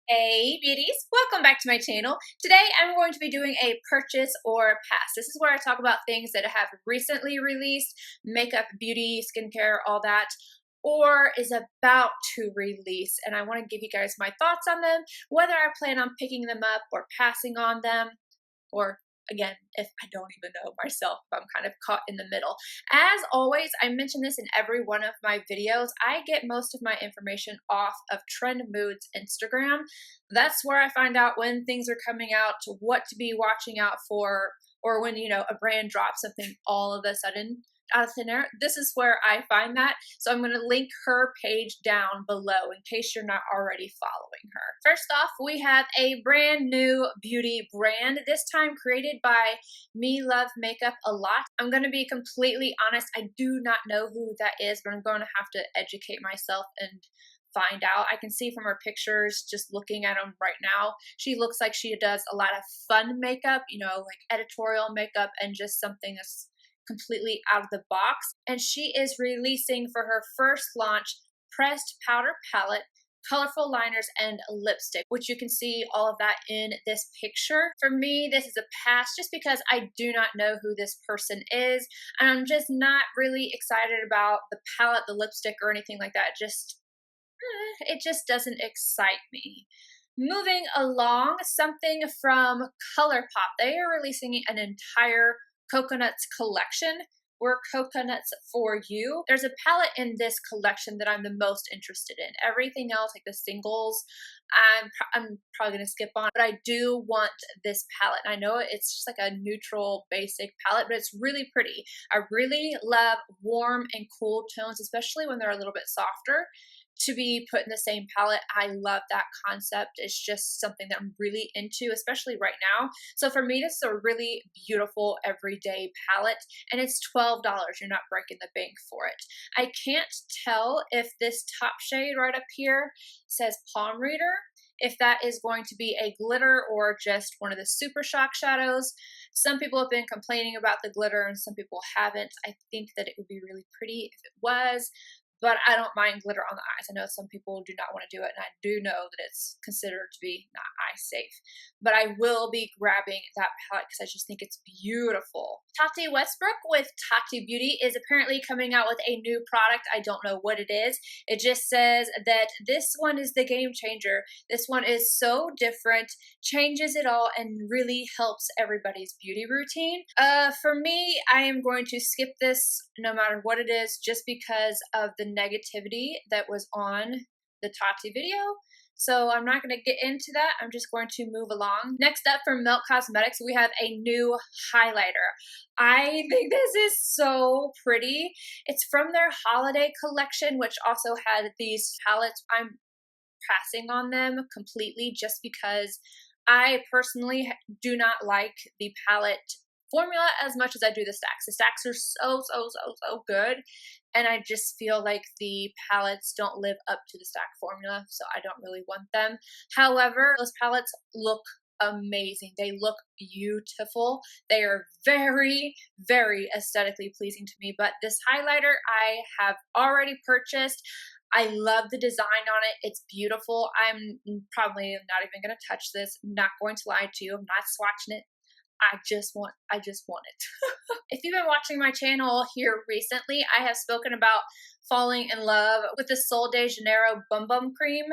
Hey beauties, welcome back to my channel. Today I'm going to be doing a purchase or pass. This is where I talk about things that have recently released, makeup, beauty, skincare, all that, or is about to release. And I want to give you guys my thoughts on them, whether I plan on picking them up or passing on them, or again, if I don't even know myself, if I'm kind of caught in the middle. As always, I mention this in every one of my videos, I get most of my information off of TRENDMOOD's Instagram. That's where I find out when things are coming out, what to be watching out for, or when, you know, a brand drops something all of a sudden out of thin air. This is where I find that. So I'm going to link her page down below in case you're not already following her. First off, we have a brand new beauty brand, this time created by Me Love Makeup a Lot. I'm going to be completely honest, I do not know who that is, but I'm going to have to educate myself and find out. I can see from her pictures, just looking at them right now, she looks like she does a lot of fun makeup, you know, like editorial makeup and just something that's completely out of the box. And she is releasing for her first launch pressed powder palette, colorful liners, and lipstick, which you can see all of that in this picture. For me, this is a pass just because I do not know who this person is, and I'm just not really excited about the palette, the lipstick, or anything like that. It just doesn't excite me. Moving along, something from Colourpop. They are releasing an entire Coconuts collection. We're Coconuts for You. There's a palette in this collection that I'm the most interested in. Everything else, like the singles, I'm probably gonna skip on, but I do want this palette. And I know it's just like a neutral basic palette, but it's really pretty. I really love warm and cool tones, especially when they're a little bit softer, to be put in the same palette. I love that concept. It's just something that I'm really into, especially right now. So for me, this is a really beautiful everyday palette, and it's $12. You're not breaking the bank for it. I can't tell if this top shade right up here says Palm Reader, if that is going to be a glitter or just one of the Super Shock shadows. Some people have been complaining about the glitter and some people haven't. I think that it would be really pretty if it was, but I don't mind glitter on the eyes. I know some people do not want to do it, and I do know that it's considered to be not eye safe. But I will be grabbing that palette because I just think it's beautiful. Tati Westbrook with Taki Beauty is apparently coming out with a new product. I don't know what it is. It just says that this one is the game changer. This one is so different, changes it all, and really helps everybody's beauty routine. For me, I am going to skip this no matter what it is, just because of the negativity that was on the Tati video. So I'm not going to get into that. I'm just going to move along. Next up, from Melt Cosmetics, we have a new highlighter. I think this is so pretty. It's from their holiday collection, which also had these palettes. I'm passing on them completely just because I personally do not like the palette formula as much as I do the stacks. The stacks are so good, and I just feel like the palettes don't live up to the stack formula, so I don't really want them. However, those palettes look amazing. They look beautiful. They are very aesthetically pleasing to me, but this highlighter I have already purchased. I love the design on it. It's beautiful. I'm probably not even going to touch this. I'm not going to lie to you. I'm not swatching it. I just want it. If you've been watching my channel here recently, I have spoken about falling in love with the Sol de Janeiro Bumbum cream.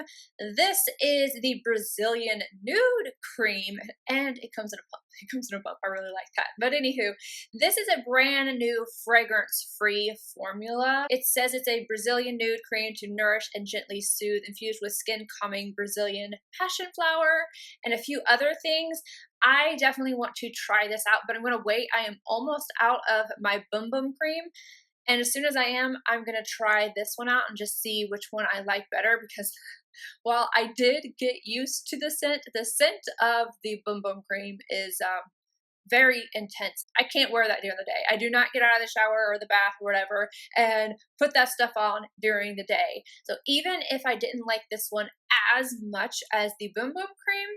This is the Brazilian Nude cream, and it comes in a pump. It comes in a pump. I really like that. But anywho, this is a brand new fragrance-free formula. It says it's a Brazilian nude cream to nourish and gently soothe, infused with skin-calming Brazilian passion flower and a few other things. I definitely want to try this out, but I'm going to wait. I am almost out of my Bumbum cream, and as soon as I am, I'm going to try this one out and just see which one I like better, because while I did get used to the scent of the Bumbum cream is very intense. I can't wear that during the day. I do not get out of the shower or the bath or whatever and put that stuff on during the day. So even if I didn't like this one as much as the Bumbum cream,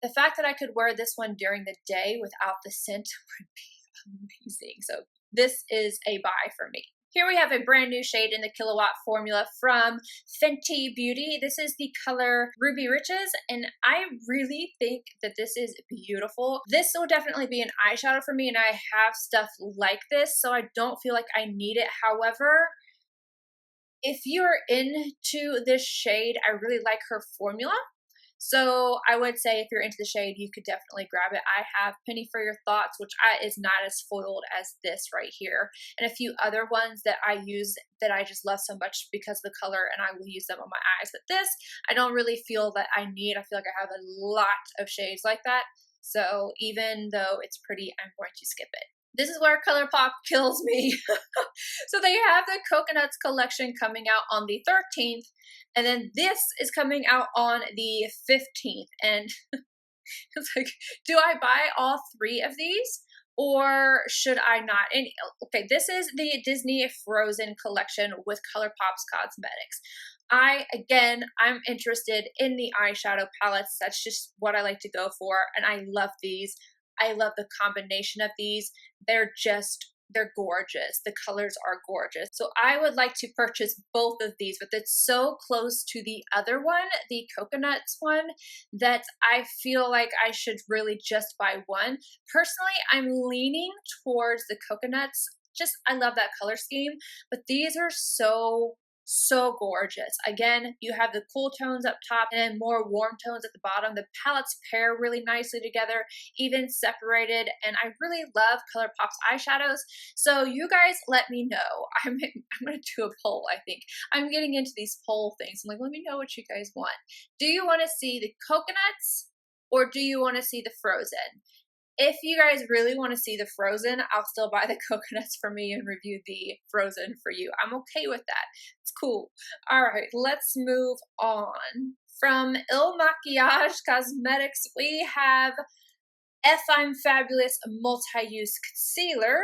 the fact that I could wear this one during the day without the scent would be amazing. So this is a buy for me. Here we have a brand new shade in the Kilowatt formula from Fenty Beauty. This is the color Ruby Riches, and I really think that this is beautiful. This will definitely be an eyeshadow for me, and I have stuff like this, so I don't feel like I need it. However, if you're into this shade, I really like her formula. So I would say if you're into the shade, you could definitely grab it. I have Penny for Your Thoughts, which is not as foiled as this right here, and a few other ones that I use that I just love so much because of the color, and I will use them on my eyes. But this, I don't really feel that I need. I feel like I have a lot of shades like that. So even though it's pretty, I'm going to skip it. This is where Colourpop kills me. So they have the Coconuts collection coming out on the 13th, and then this is coming out on the 15th. And it's like, do I buy all three of these? Or should I not? And okay, this is the Disney Frozen collection with Colourpop's cosmetics. I'm interested in the eyeshadow palettes. That's just what I like to go for, and I love these. I love the combination of these. They're gorgeous. The colors are gorgeous. So I would like to purchase both of these, but it's so close to the other one, the Coconuts one, that I feel like I should really just buy one. Personally, I'm leaning towards the Coconuts. I love that color scheme, but these are so gorgeous. Again, you have the cool tones up top and then more warm tones at the bottom. The palettes pair really nicely together, even separated, and I really love Colourpop's eyeshadows. So you guys let me know. I'm going to do a poll, I think. I'm getting into these poll things. I'm like, let me know what you guys want. Do you want to see the Coconuts or do you want to see the Frozen? If you guys really want to see the Frozen, I'll still buy the Coconuts for me and review the Frozen for you. I'm okay with that. It's cool. All right, let's move on. From Il Makiage Cosmetics, we have I'm Fabulous Multi-Use Concealer.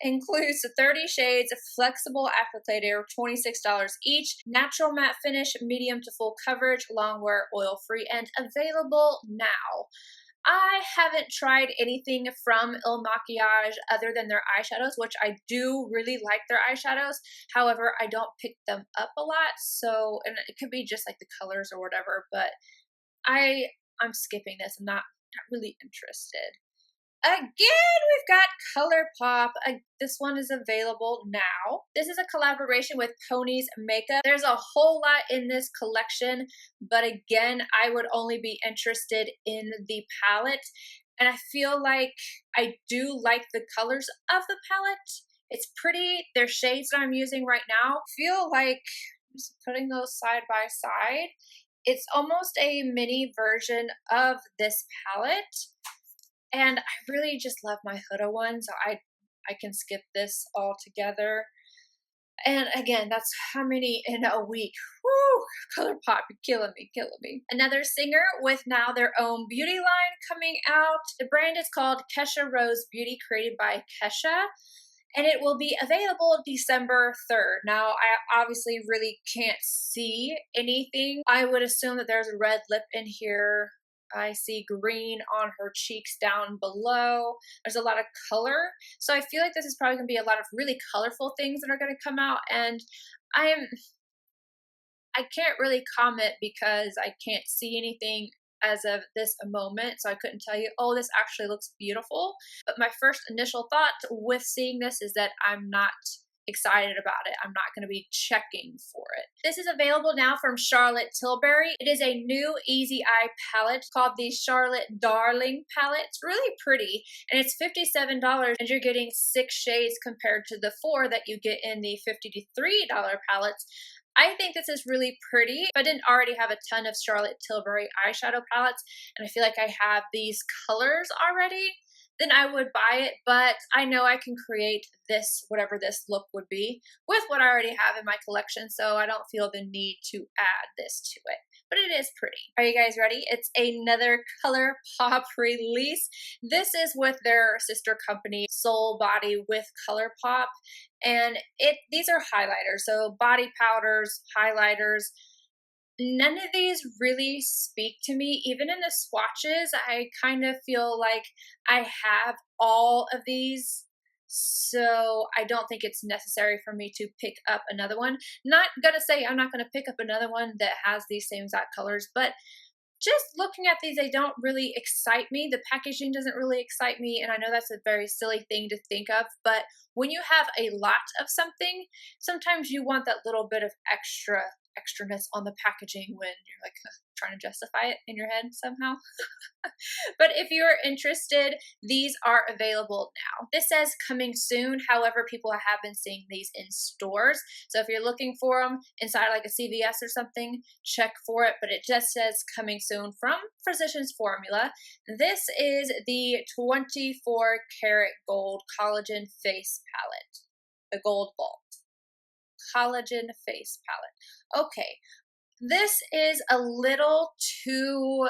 Includes 30 shades of flexible applicator, $26 each. Natural matte finish, medium to full coverage, long wear, oil-free, and available now. I haven't tried anything from Il Makiage other than their eyeshadows, which I do really like their eyeshadows. However, I don't pick them up a lot, so, and it could be just like the colors or whatever, but I'm skipping this. I'm not really interested. Again, we've got Colourpop. This one is available now. This is a collaboration with Pony's Makeup. There's a whole lot in this collection, but again, I would only be interested in the palette. And I feel like I do like the colors of the palette. It's pretty. They're shades that I'm using right now. I feel like just putting those side by side. It's almost a mini version of this palette. And I really just love my Huda one, so I can skip this all together. And again, that's how many in a week. Woo! Colourpop, you're killing me. Another singer with now their own beauty line coming out. The brand is called Kesha Rose Beauty, created by Kesha. And it will be available December 3rd. Now, I obviously really can't see anything. I would assume that there's a red lip in here. I see green on her cheeks down below. There's a lot of color. So I feel like this is probably going to be a lot of really colorful things that are going to come out. And I can't really comment because I can't see anything as of this moment. So I couldn't tell you, oh, this actually looks beautiful. But my first initial thought with seeing this is that I'm not excited about it. I'm not going to be checking for it. This is available now from Charlotte Tilbury. It is a new Easy Eye palette called the Charlotte Darling palette. It's really pretty, and it's $57, and you're getting 6 shades compared to the 4 that you get in the $53 palettes. I think this is really pretty. If I didn't already have a ton of Charlotte Tilbury eyeshadow palettes, and I feel like I have these colors already, then I would buy it, but I know I can create this, whatever this look would be, with what I already have in my collection, so I don't feel the need to add this to it. But it is pretty. Are you guys ready? It's another Colourpop release. This is with their sister company, Soul Body with Colourpop, and these are highlighters, so body powders, highlighters. None of these really speak to me. Even in the swatches, I kind of feel like I have all of these so I don't think it's necessary for me to pick up another one. Not gonna say I'm not gonna pick up another one that has these same exact colors, but just looking at these, they don't really excite me. The packaging doesn't really excite me, and I know that's a very silly thing to think of, but when you have a lot of something, sometimes you want that little bit of extraness on the packaging when you're like trying to justify it in your head somehow. But if you're interested, these are available now. This says coming soon. However, people have been seeing these in stores. So if you're looking for them inside like a CVS or something, check for it. But it just says coming soon from Physicians Formula. This is the 24 karat gold collagen face palette, the gold vault collagen face palette. Okay, this is a little too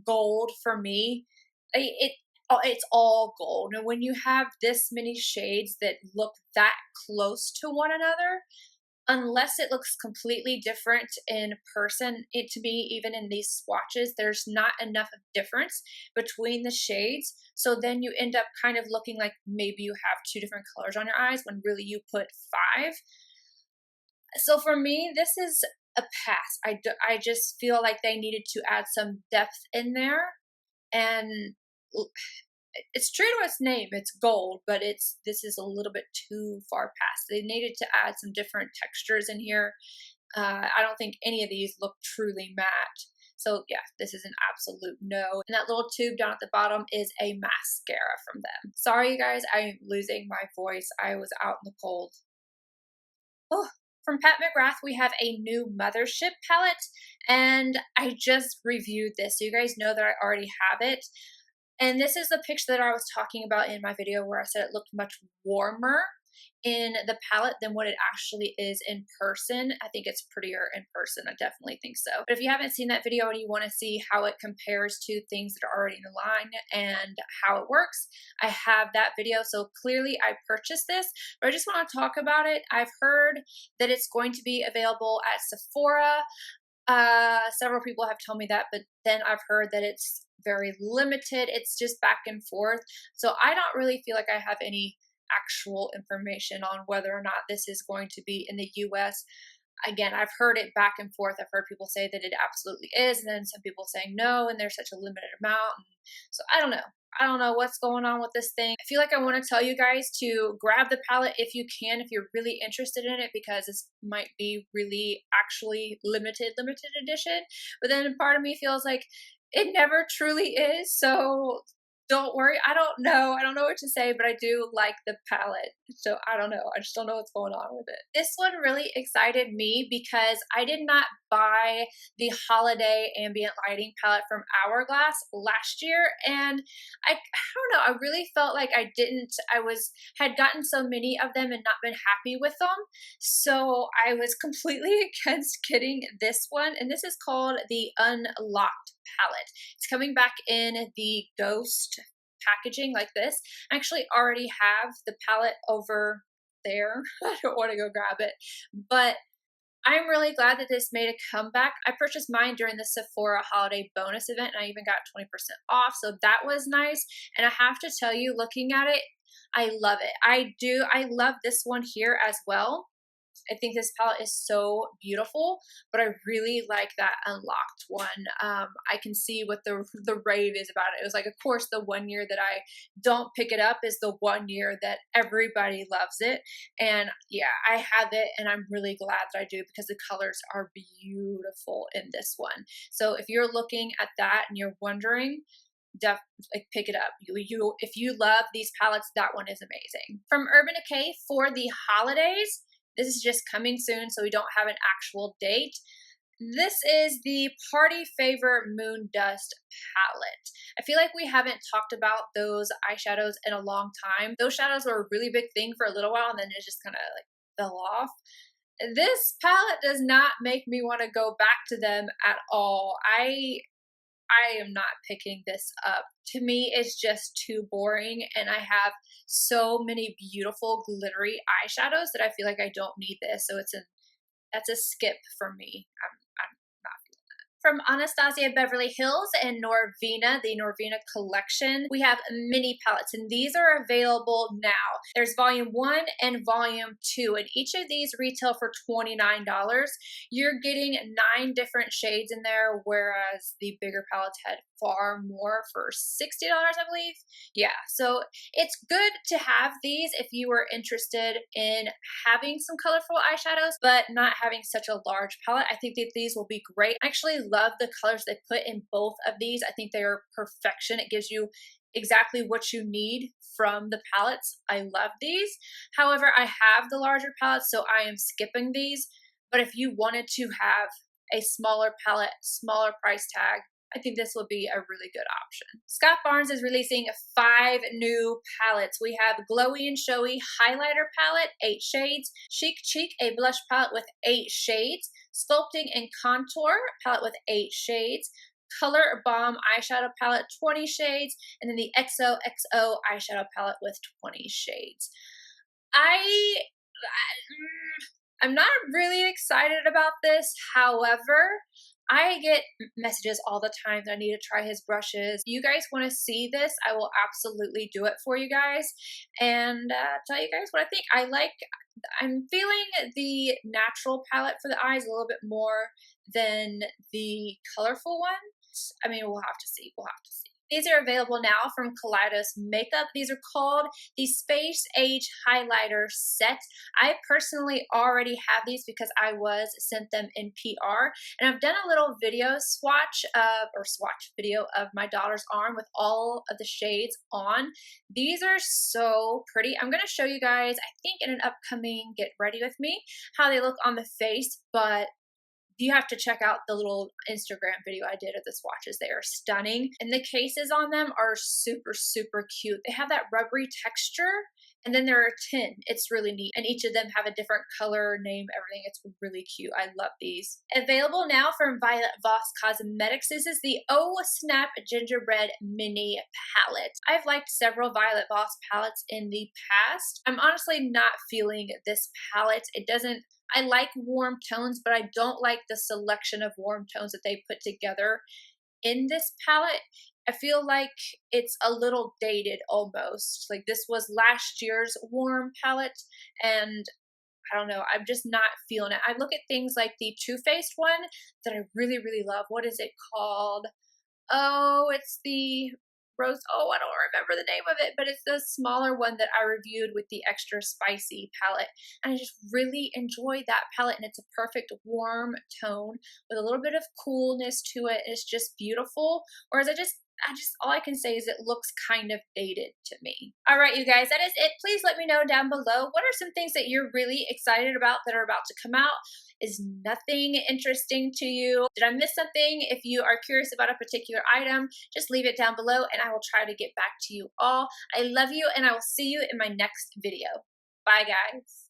gold for me. It's all gold, and when you have this many shades that look that close to one another, unless it looks completely different in person, to me, even in these swatches, there's not enough of difference between the shades. So then you end up kind of looking like maybe you have two different colors on your eyes when really you put 5. So for me, this is a pass. I just feel like they needed to add some depth in there, and it's true to its name, it's gold, but this is a little bit too far past. They needed to add some different textures in here. I don't think any of these look truly matte. So yeah, this is an absolute no. And that little tube down at the bottom is a mascara from them. Sorry you guys, I'm losing my voice. I was out in the cold. Oh. From Pat McGrath, we have a new Mothership palette, and I just reviewed this, so you guys know that I already have it. And this is the picture that I was talking about in my video where I said it looked much warmer in the palette than what it actually is in person. I think it's prettier in person. I definitely think so. But if you haven't seen that video and you want to see how it compares to things that are already in the line and how it works, I have that video. So clearly I purchased this, but I just want to talk about it. I've heard that it's going to be available at Sephora. Several people have told me that, but then I've heard that it's very limited. It's just back and forth. So I don't really feel like I have any actual information on whether or not this is going to be in the US. Again, I've heard it back and forth. I've heard people say that it absolutely is, and then some people saying no, and there's such a limited amount. So I don't know. I don't know what's going on with this thing. I feel like I want to tell you guys to grab the palette if you can, if you're really interested in it, because this might be really actually limited edition. But then part of me feels like it never truly is. So don't worry. I don't know what to say, but I do like the palette. So I don't know. I just don't know what's going on with it. This one really excited me because I did not buy the holiday ambient lighting palette from Hourglass last year. And I don't know. I really felt like I had gotten so many of them and not been happy with them. So I was completely against getting this one. And this is called the Unlocked palette. It's coming back in the ghost packaging like this. I actually already have the palette over there. I don't want to go grab it, but I'm really glad that this made a comeback. I purchased mine during the Sephora holiday bonus event, and I even got 20% off, so that was nice. And I have to tell you, looking at it, I love it. I love this one here as well. I think this palette is so beautiful, but I really like that Unlocked one. I can see what the rave is about it. It was like, of course, the one year that I don't pick it up is the one year that everybody loves it. And yeah, I have it, and I'm really glad that I do because the colors are beautiful in this one. So if you're looking at that and you're wondering, definitely pick it up. If you love these palettes, that one is amazing. From Urban Decay for the holidays, this is just coming soon, so we don't have an actual date. This is the Party Favor Moon Dust palette. I feel like we haven't talked about those eyeshadows in a long time. Those shadows were a really big thing for a little while, and then it just kind of like fell off. This palette does not make me want to go back to them at all. I am not picking this up. To me, it's just too boring, and I have so many beautiful glittery eyeshadows that I feel like I don't need this. So that's a skip for me. I'm not feeling that. From Anastasia Beverly Hills and Norvina, the Norvina collection, we have mini palettes, and these are available now. There's volume 1 and volume 2, and each of these retail for $29. You're getting 9 different shades in there, whereas the bigger palettes had far more for $60, I believe. Yeah, so it's good to have these if you are interested in having some colorful eyeshadows, but not having such a large palette. I think that these will be great. I actually love the colors they put in both of these. I think they are perfection. It gives you exactly what you need from the palettes. I love these. However, I have the larger palettes, so I am skipping these. But if you wanted to have a smaller palette, smaller price tag, I think this will be a really good option. Scott Barnes is releasing 5 new palettes. We have Glowy and Showy Highlighter Palette, 8 shades. Chic Cheek, a blush palette with 8 shades. Sculpting and Contour palette with 8 shades. Colourpop eyeshadow palette, 20 shades. And then the XOXO eyeshadow palette with 20 shades. I'm not really excited about this. However, I get messages all the time that I need to try his brushes. If you guys want to see this, I will absolutely do it for you guys and tell you guys what I think. I'm feeling the natural palette for the eyes a little bit more than the colorful one. I mean, we'll have to see. We'll have to see. These are available now from Kaleidos Makeup. These are called the Space Age Highlighter Set. I personally already have these because I was sent them in PR, and I've done a little video swatch video of my daughter's arm with all of the shades on. These are so pretty. I'm going to show you guys, I think in an upcoming Get Ready With Me, how they look on the face, but you have to check out the little Instagram video I did of the swatches. They are stunning. And the cases on them are super, super cute. They have that rubbery texture, and then they're a tin. It's really neat. And each of them have a different color, name, everything. It's really cute. I love these. Available now from Violet Voss Cosmetics. This is the Oh Snap Gingerbread Mini Palette. I've liked several Violet Voss palettes in the past. I'm honestly not feeling this palette. I like warm tones, but I don't like the selection of warm tones that they put together in this palette. I feel like it's a little dated almost. Like this was last year's warm palette, and I don't know, I'm just not feeling it. I look at things like the Too Faced one that I really, really love. What is it called? Oh, it's the Rose, I don't remember the name of it, but it's the smaller one that I reviewed with the extra spicy palette. And I just really enjoy that palette, and it's a perfect warm tone with a little bit of coolness to it. It's just beautiful. Whereas all I can say is it looks kind of dated to me. All right, you guys, that is it. Please let me know down below. What are some things that you're really excited about that are about to come out? Is nothing interesting to you? Did I miss something? If you are curious about a particular item, just leave it down below and I will try to get back to you all. I love you, and I will see you in my next video. Bye, guys.